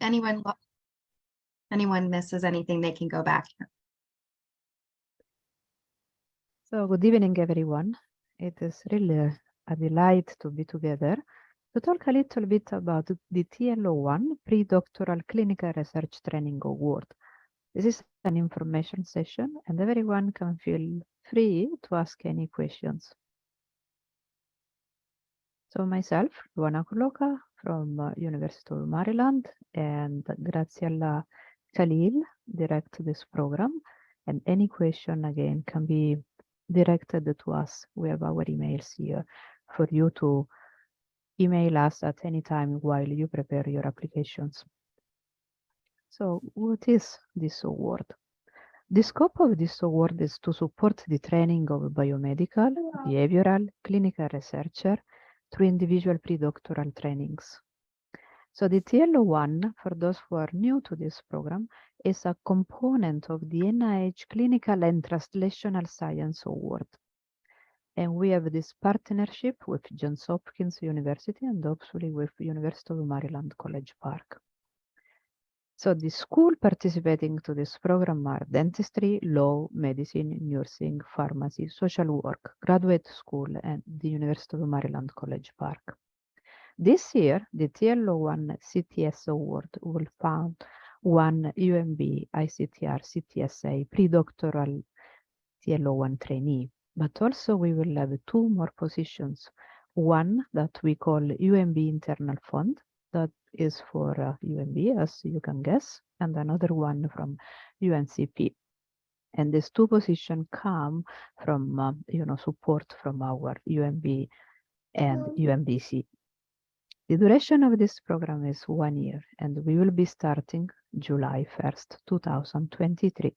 anyone misses anything, they can go back. So good evening, everyone. It is really a delight to be together to talk a little bit about the TL1 Pre-Doctoral Clinical Research Training Award. This is an information session and everyone can feel free to ask any questions. So myself, Luana Kuloka from University of Maryland, and Graziella Khalil direct this program. And any question again can be directed to us. We have our emails here for you to email us at any time while you prepare your applications. So what is this award? The scope of this award is to support the training of biomedical, behavioral, clinical researcher through individual pre-doctoral trainings. So the TL1, for those who are new to this program, is a component of the NIH Clinical and Translational Science Award. And we have this partnership with Johns Hopkins University and hopefully with University of Maryland College Park. So the school participating to this program are dentistry, law, medicine, nursing, pharmacy, social work, graduate school, and the University of Maryland College Park. This year, the TL1 CTS Award will found one UMB ICTR CTSA pre-doctoral TL1 trainee, but also we will have two more positions. One that we call UMB Internal Fund, that is for UMB, as you can guess, and another one from UNCP. And these two positions come from, support from our UMB and UMBC. The duration of this program is 1 year, and we will be starting July 1st, 2023.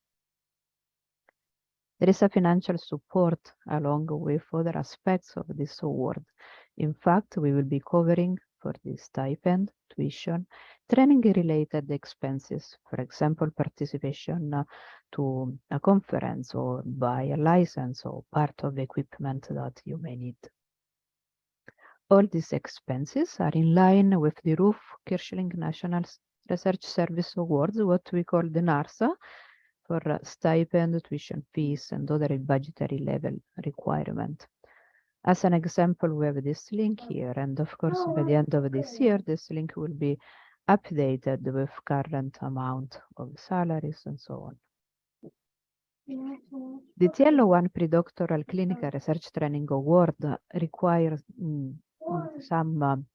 There is a financial support along with other aspects of this award. In fact, we will be covering for the stipend, tuition, training-related expenses, for example, participation to a conference or buy a license or part of the equipment that you may need. All these expenses are in line with the Ruth Kirschling National Research Service Awards, what we call the NARSA, for stipend, tuition fees, and other budgetary level requirement. As an example, we have this link here, and of course, by the end of this year, this link will be updated with current amount of salaries and so on. The TL1 Pre-Doctoral Clinical Research Training Award requires some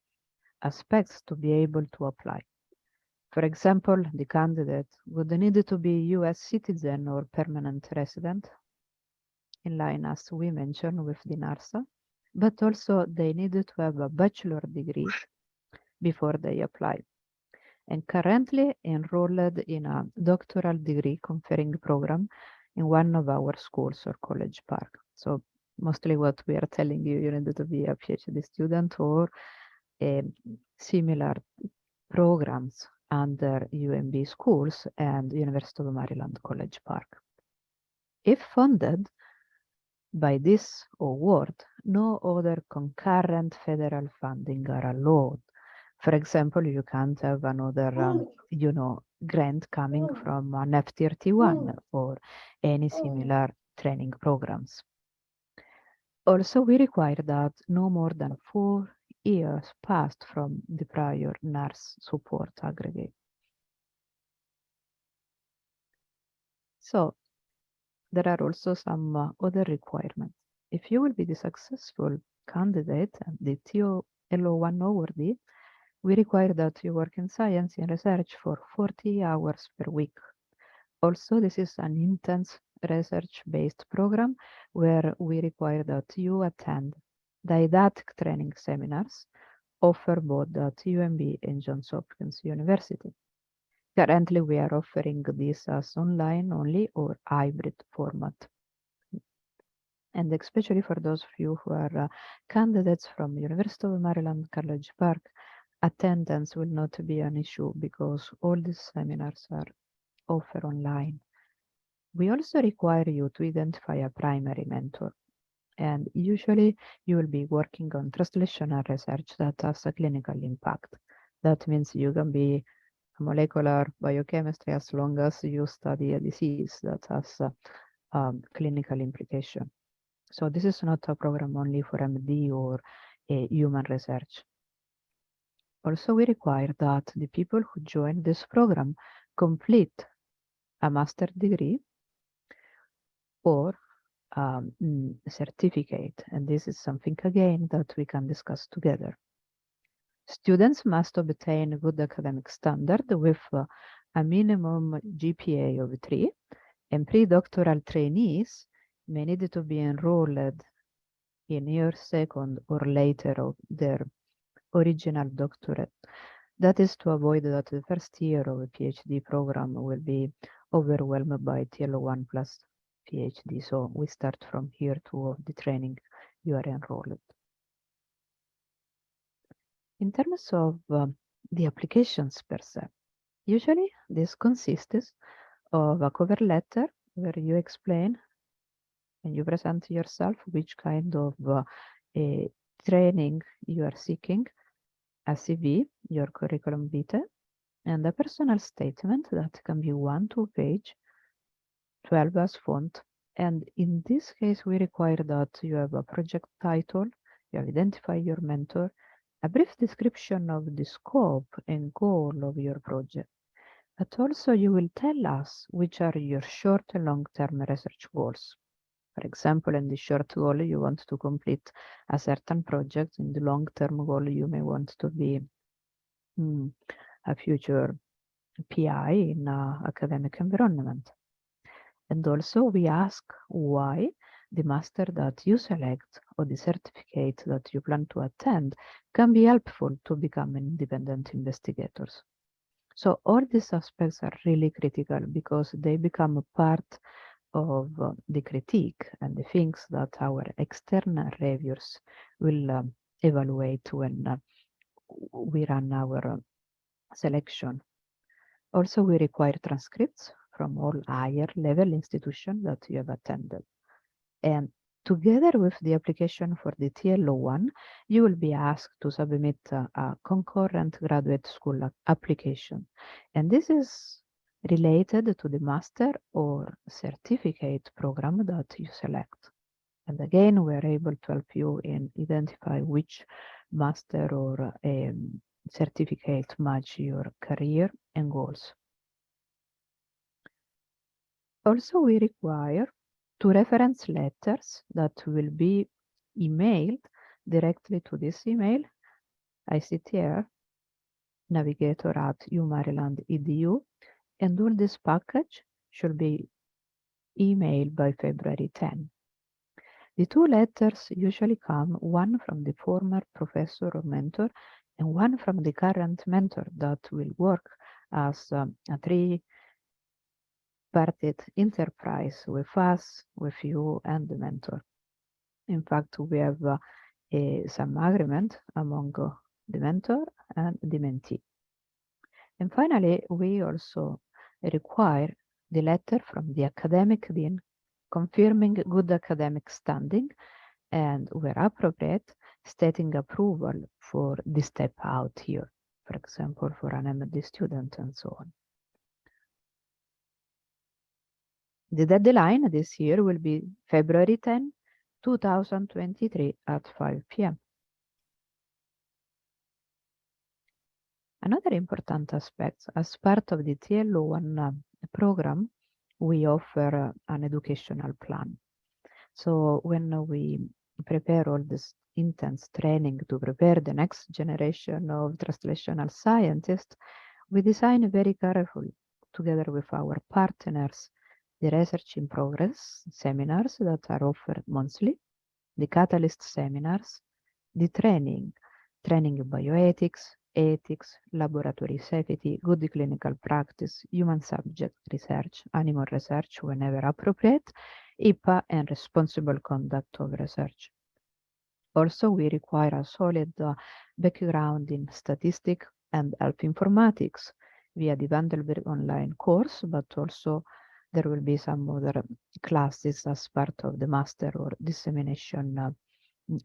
aspects to be able to apply. For example, the candidate would need to be US citizen or permanent resident, in line as we mentioned with the NARSA, but also they need to have a bachelor degree before they apply, and currently enrolled in a doctoral degree conferring program in one of our schools or college park. So mostly what we are telling you, you need to be a PhD student or similar programs under UMB schools and University of Maryland College Park. If funded by this award, no other concurrent federal funding are allowed. For example, you can't have another, grant coming from an F31 or any similar training programs. Also, we require that no more than 4 years passed from the prior nurse support aggregate. So there are also some other requirements. If you will be the successful candidate and the TL1 awardee, we require that you work in science and research for 40 hours per week. Also, this is an intense research-based program where we require that you attend didactic training seminars offered both at UMB and Johns Hopkins University. Currently, we are offering this as online only or hybrid format. And especially for those of you who are candidates from University of Maryland College Park, attendance will not be an issue because all these seminars are offered online. We also require you to identify a primary mentor. And usually you will be working on translational research that has a clinical impact. That means you can be molecular biochemistry as long as you study a disease that has clinical implication. So this is not a program only for MD or human research. Also, we require that the people who join this program complete a master's degree or certificate, and this is something again that we can discuss together. Students must obtain a good academic standard with a minimum GPA of 3, and pre-doctoral trainees may need to be enrolled in year second or later of their original doctorate. That is to avoid that the first year of a PhD program will be overwhelmed by TL1 plus PhD. So we start from year 2 of the training you are enrolled. In terms of the applications per se, usually this consists of a cover letter where you explain and you present yourself which kind of training you are seeking, a CV, your curriculum vitae, and a personal statement that can be 1-2 page, 12 as font. And in this case, we require that you have a project title, you have identified your mentor, a brief description of the scope and goal of your project. But also you will tell us which are your short and long-term research goals. For example, in the short goal, you want to complete a certain project. In the long-term goal, you may want to be a future PI in an academic environment. And also we ask why the master that you select or the certificate that you plan to attend can be helpful to become independent investigators. So all these aspects are really critical because they become a part of the critique and the things that our external reviewers will evaluate when we run our selection. Also, we require transcripts from all higher level institutions that you have attended. And together with the application for the TL1, you will be asked to submit a concurrent graduate school application. And this is related to the master or certificate program that you select. And again, we are able to help you in identify which master or certificate match your career and goals. Also, we require 2 reference letters that will be emailed directly to this email, ICTR, navigator@umaryland.edu, and all this package should be emailed by February 10. The 2 letters usually come, one from the former professor or mentor and one from the current mentor that will work as a 3-parted enterprise with us, with you, and the mentor. In fact, we have some agreement among the mentor and the mentee. And finally, we also require the letter from the academic dean confirming good academic standing and, where appropriate, stating approval for the step out here, for example, for an MD student and so on. The deadline this year will be February 10, 2023 at 5 p.m. Another important aspect, as part of the TL1 program, we offer an educational plan. So when we prepare all this intense training to prepare the next generation of translational scientists, we design very carefully, together with our partners, the research in progress seminars that are offered monthly, the catalyst seminars, the training in bioethics, ethics, laboratory safety, good clinical practice, human subject research, animal research whenever appropriate, IPA, and responsible conduct of research. Also, we require a solid background in statistics and health informatics via the Vandenberg online course, but also there will be some other classes as part of the master or dissemination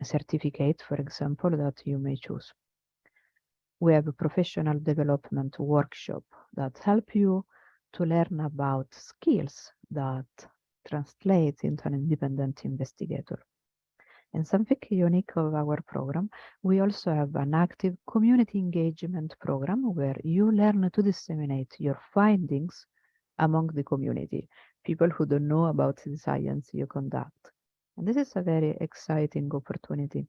certificate, for example, that you may choose. we have a professional development workshop that help you to learn about skills that translate into an independent investigator. And something unique of our program, we also have an active community engagement program where you learn to disseminate your findings among the community, people who don't know about the science you conduct. And this is a very exciting opportunity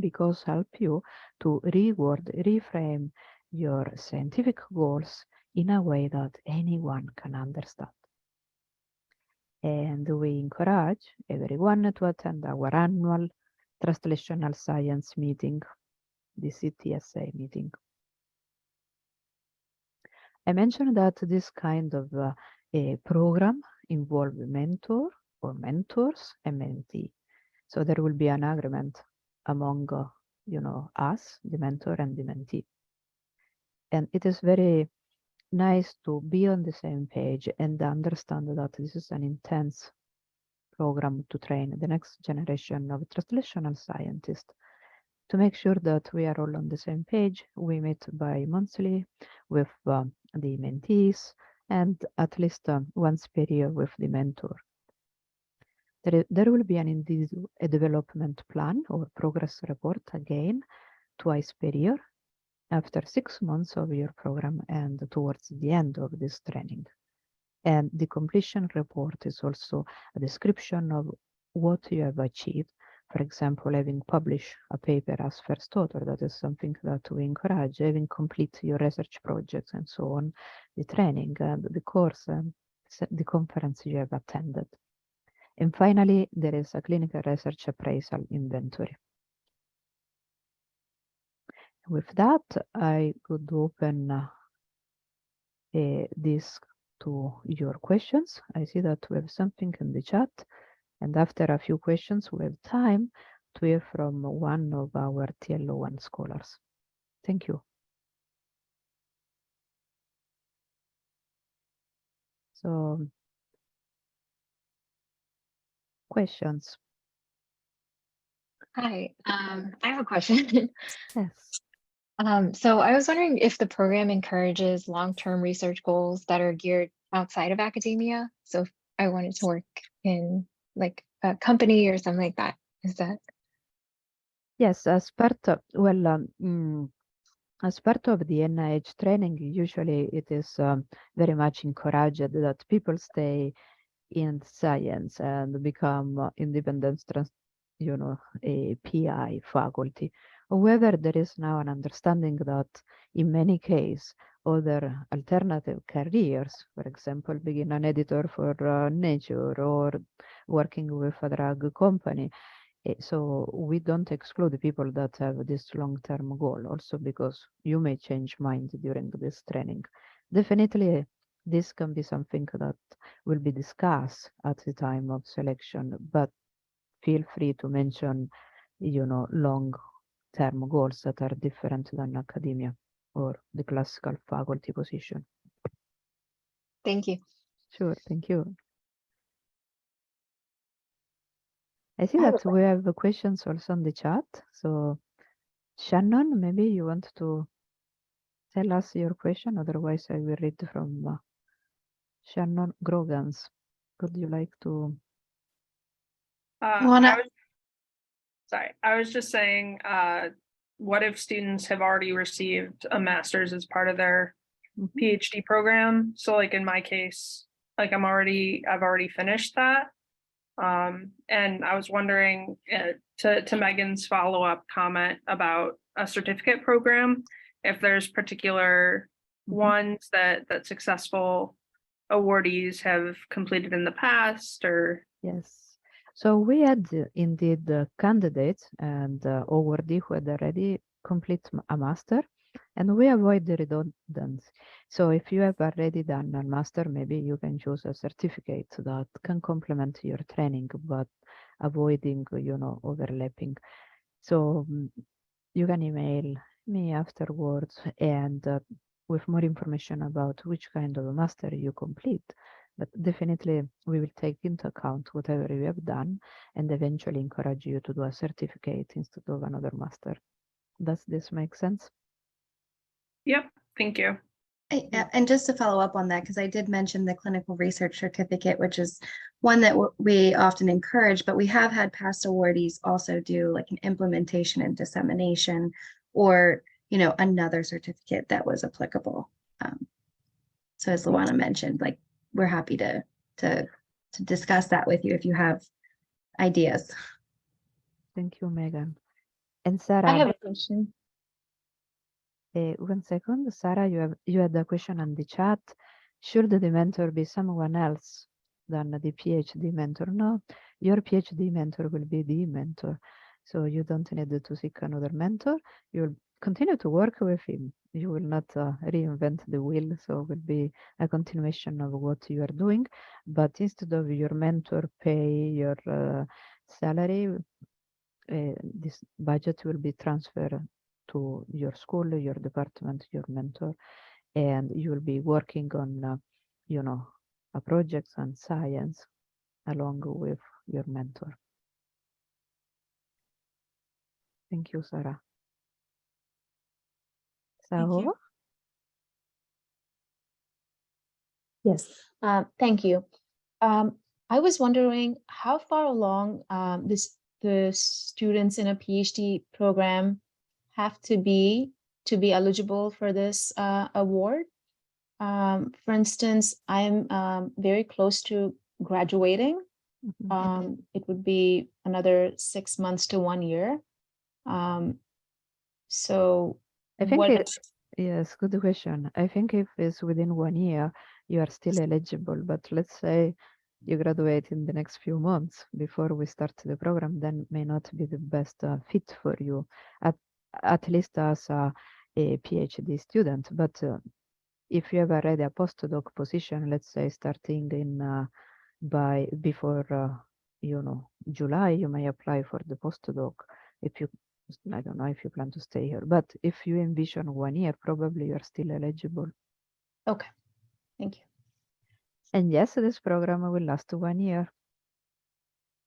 because help you to reframe your scientific goals in a way that anyone can understand. And we encourage everyone to attend our annual translational science meeting, the CTSA meeting. I mentioned that this kind of a program involves a mentor or mentors and mentee. So there will be an agreement among us, the mentor and the mentee. And it is very nice to be on the same page and understand that this is an intense program to train the next generation of translational scientists. To make sure that we are all on the same page, we meet bi-monthly with the mentees and at least once per year with the mentor. There will be a development plan or progress report again twice per year after 6 months of your program and towards the end of this training. And the completion report is also a description of what you have achieved. For example, having published a paper as first author, that is something that we encourage, having complete your research projects and so on, the training and the course and the conference you have attended. And finally, there is a clinical research appraisal inventory. With that, I could open this to your questions. I see that we have something in the chat, and after a few questions, we have time to hear from one of our TL1 scholars. Thank you. So, questions? Hi, I have a question. Yes. So I was wondering if the program encourages long-term research goals that are geared outside of academia. So if I wanted to work in like a company or something like that, is that? Yes, as part of, as part of the NIH training, usually it is very much encouraged that people stay in science and become independent, a PI faculty. However, there is now an understanding that in many cases, other alternative careers, for example, being an editor for Nature or working with a drug company. So we don't exclude people that have this long-term goal also because you may change mind during this training. Definitely, this can be something that will be discussed at the time of selection, but feel free to mention, long-term goals that are different than academia or the classical faculty position. Thank you. Sure, thank you. I see that we have questions also on the chat. So Shannon, maybe you want to tell us your question, otherwise I will read from Shannon Grogans. Would you like to? Wanna- I was just saying, what if students have already received a master's as part of their PhD program? So like in my case, like I've already finished that. And I was wondering to Megan's follow-up comment about a certificate program, if there's particular ones that successful awardees have completed in the past or. Yes. So we had indeed candidates and awardee who had already complete a master, and we avoid the redundancy. So if you have already done a master, maybe you can choose a certificate that can complement your training, but avoiding, overlapping. So you can email me afterwards and with more information about which kind of a master you complete. But definitely we will take into account whatever you have done and eventually encourage you to do a certificate instead of another master. Does this make sense? Yep, thank you. And just to follow up on that, because I did mention the clinical research certificate, which is one that we often encourage, but we have had past awardees also do like an implementation and dissemination, or another certificate that was applicable. So as Luana mentioned, like we're happy to discuss that with you if you have ideas. Thank you, Megan. And I Sarah, have a question. 1 second. Sarah, you had a question on the chat. Should the mentor be someone else than the PhD mentor? No, your PhD mentor will be the mentor. So you don't need to seek another mentor. You'll continue to work with him. You will not reinvent the wheel. So it will be a continuation of what you are doing. But instead of your mentor pay your salary, this budget will be transferred to your school, your department, your mentor, and you will be working on, projects and science along with your mentor. Thank you, Sarah. So, Yes, thank you. I was wondering how far along the students in a PhD program have to be eligible for this award. For instance, I'm very close to graduating. It would be another 6 months to 1 year. So I think what? yes, good question. I think if it's within 1 year, you are still eligible. But let's say you graduate in the next few months before we start the program, then may not be the best fit for you, at least as a PhD student. But if you have already a postdoc position, let's say starting in before July, you may apply for the postdoc. I don't know if you plan to stay here, but if you envision 1 year, probably you are still eligible. Okay, thank you. And yes, this program will last 1 year.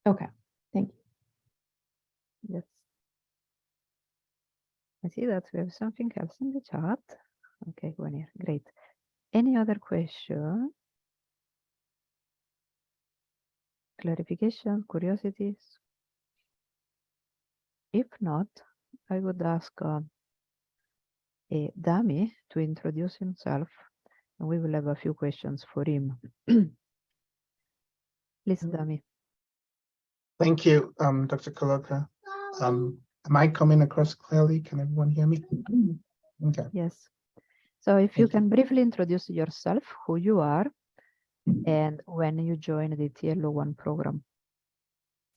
Okay, thank you. Yes. I see that we have something else in the chat. Okay, 1 year, great. Any other question? Clarification, curiosities? If not, I would ask Dami to introduce himself, and we will have a few questions for him. Please, Dami. Thank you, Dr. Kaloka. Am I coming across clearly? Can everyone hear me? Okay. Yes. So if you Thank you. can briefly introduce yourself, who you are, and when you joined the TL1 program.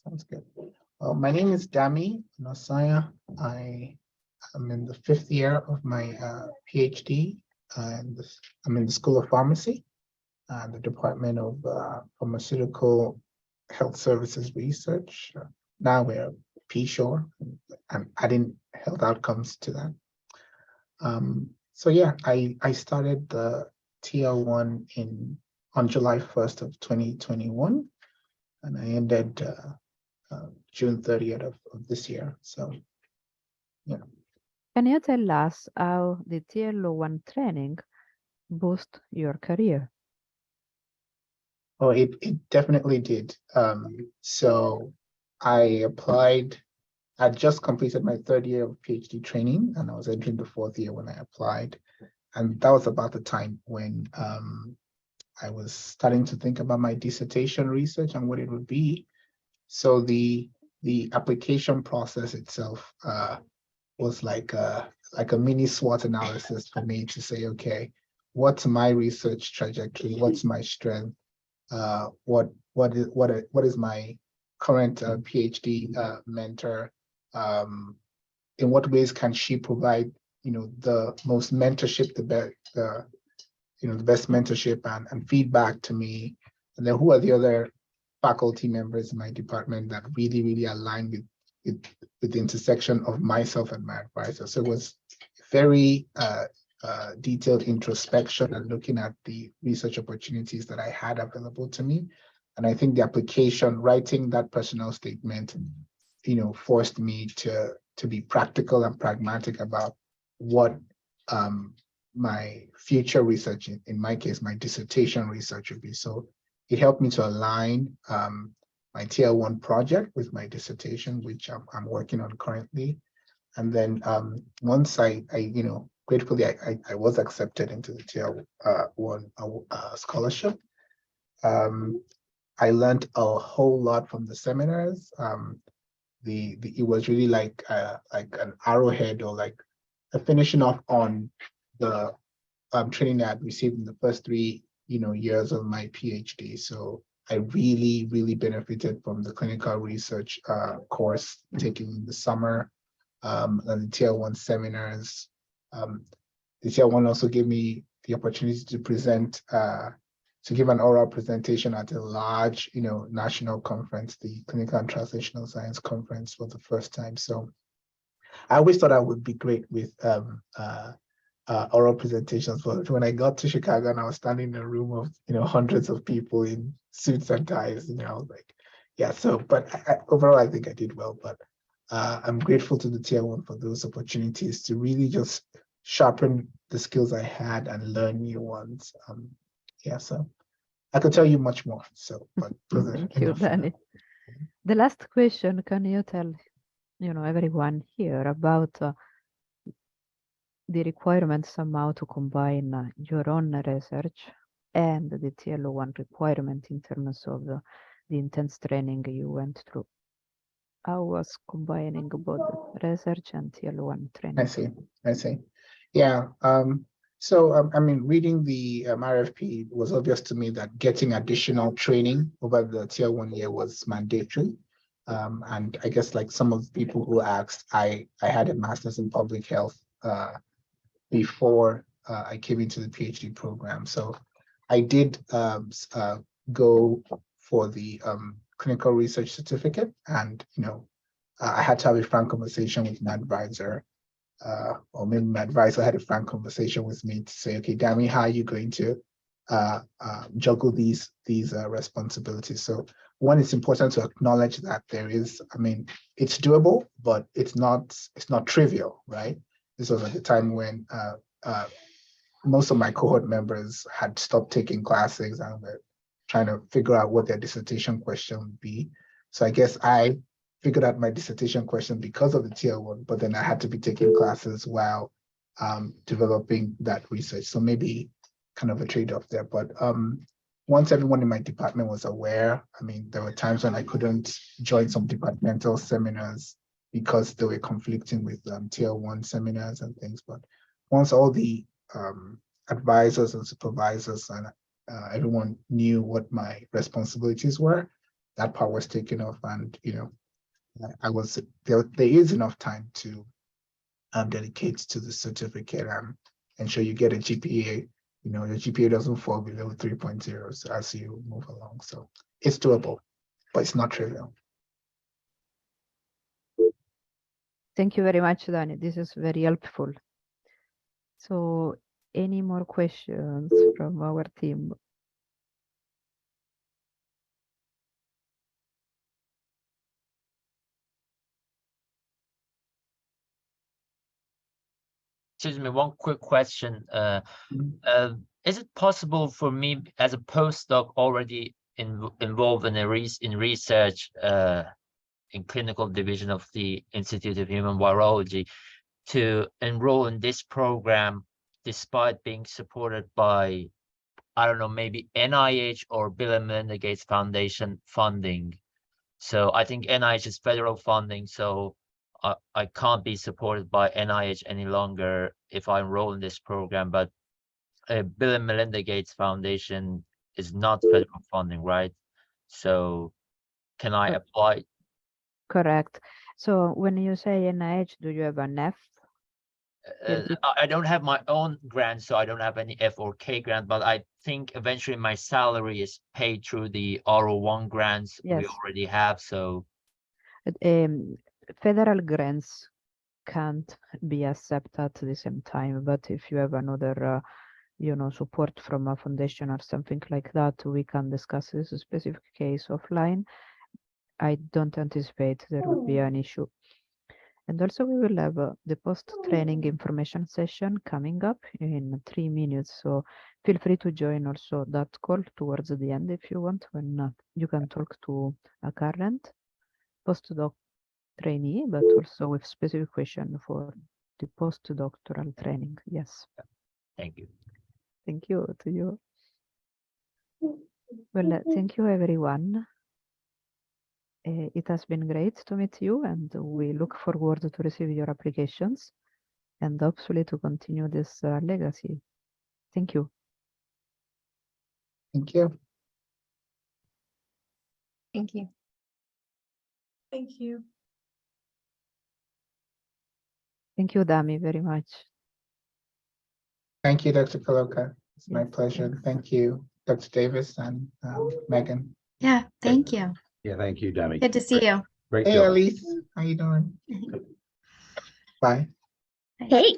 Sounds good. Well, my name is Dami Nosaya. I am in the 5th year of my PhD. I'm in the School of Pharmacy, the Department of Pharmaceutical Health Services Research. Now we're PSHORE. I'm adding health outcomes to that. So yeah, I started the TL1 on July 1st of 2021, and I ended June 30th of this year. So yeah. Can you tell us how the TL1 training boost your career? Oh, it definitely did. So I applied. I just completed my 3rd year of PhD training, and I was entering the 4th year when I applied. And that was about the time when I was starting to think about my dissertation research and what it would be. So the application process itself was like a mini SWOT analysis for me to say, okay, what's my research trajectory? What's my strength? What is my current PhD mentor? In what ways can she provide, the most mentorship, the best mentorship and feedback to me? And then who are the other faculty members in my department that really align with the intersection of myself and my advisor? So it was very detailed introspection and looking at the research opportunities that I had available to me. And I think the application, writing that personal statement, forced me to be practical and pragmatic about what my future research, in my case, my dissertation research would be. So it helped me to align my TL1 project with my dissertation, which I'm working on currently. And then once I gratefully, I was accepted into the TL1 scholarship. I learned a whole lot from the seminars. It was really like an arrowhead, or like a finishing off on the training that I'd received in the first 3 years of my PhD. So I really benefited from the clinical research course taken in the summer, and the TL1 seminars. The TL1 also gave me the opportunity to present, to give an oral presentation at a large, national conference, the Clinical and Translational Science Conference, for the first time. So I always thought I would be great with oral presentations, but when I got to Chicago and I was standing in a room of hundreds of people in suits and ties, I was like, yeah. So, but overall, I think I did well. But I'm grateful to the TL1 for those opportunities to really just sharpen the skills I had and learn new ones. Yeah, so I could tell you much more. So, but Thank you, Danny. The last question: can you tell everyone here about the requirements somehow to combine your own research and the TL1 requirement in terms of the intense training you went through? How was combining both research and TL1 training? I see. Yeah. So, I mean, reading the RFP, it was obvious to me that getting additional training over the TL1 year was mandatory. And I guess, like some of the people who asked, I had a master's in public health before I came into the PhD program. So I did go for the clinical research certificate, and I had to have a frank conversation with my advisor, or maybe my advisor had a frank conversation with me to say, okay, Dami, how are you going to juggle these responsibilities? So one, it's important to acknowledge that there is, I mean, it's doable, but it's not trivial, right? This was at the time when most of my cohort members had stopped taking classes and were trying to figure out what their dissertation question would be. So I guess I figured out my dissertation question because of the TL1, but then I had to be taking classes while developing that research. So maybe kind of a trade-off there. But once everyone in my department was aware, I mean, there were times when I couldn't join some departmental seminars because they were conflicting with TL1 seminars and things. But once all the advisors and supervisors and everyone knew what my responsibilities were, that part was taken off, and I was there is enough time to dedicate to the certificate and ensure you get a GPA. Your GPA doesn't fall below 3.0 as you move along. So it's doable, but it's not trivial. Thank you very much, Danny. This is very helpful. So any more questions from our team? Excuse me, one quick question. Is it possible for me as a postdoc already involved in research in clinical division of the Institute of Human Virology to enroll in this program despite being supported by, I don't know, maybe NIH or Bill and Melinda Gates Foundation funding? So I think NIH is federal funding, so I can't be supported by NIH any longer if I enroll in this program, but Bill and Melinda Gates Foundation is not federal funding, right? So can I apply? Correct. So when you say NIH, do you have an F? I don't have my own grant, so I don't have any F or K grant, but I think eventually my salary is paid through the R01 grants we already have. So federal grants can't be accepted at the same time, but if you have another support from a foundation or something like that, we can discuss this specific case offline. I don't anticipate there would be an issue. And also we will have the post-training information session coming up in 3 minutes. So feel free to join also that call towards the end if you want, when you can talk to a current postdoc trainee, but also with specific question for the postdoctoral training. Yes. Thank you. Thank you to you. Well, thank you everyone. It has been great to meet you, and we look forward to receive your applications and hopefully to continue this legacy. Thank you. Thank you. Thank you. Thank you. Thank you, Dami, very much. Thank you, Dr. Kaloka. It's my Yes, pleasure. thanks. Thank you, Dr. Davis and Megan. Yeah, thank you. Yeah, thank you, Demi. Good to see you. Great Hey, job. Elise, how you doing? Bye. Hey.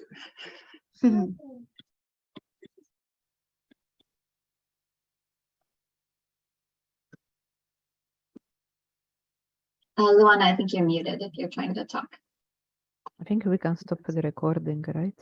Luana, I think you're muted if you're trying to talk. I think we can stop the recording, right?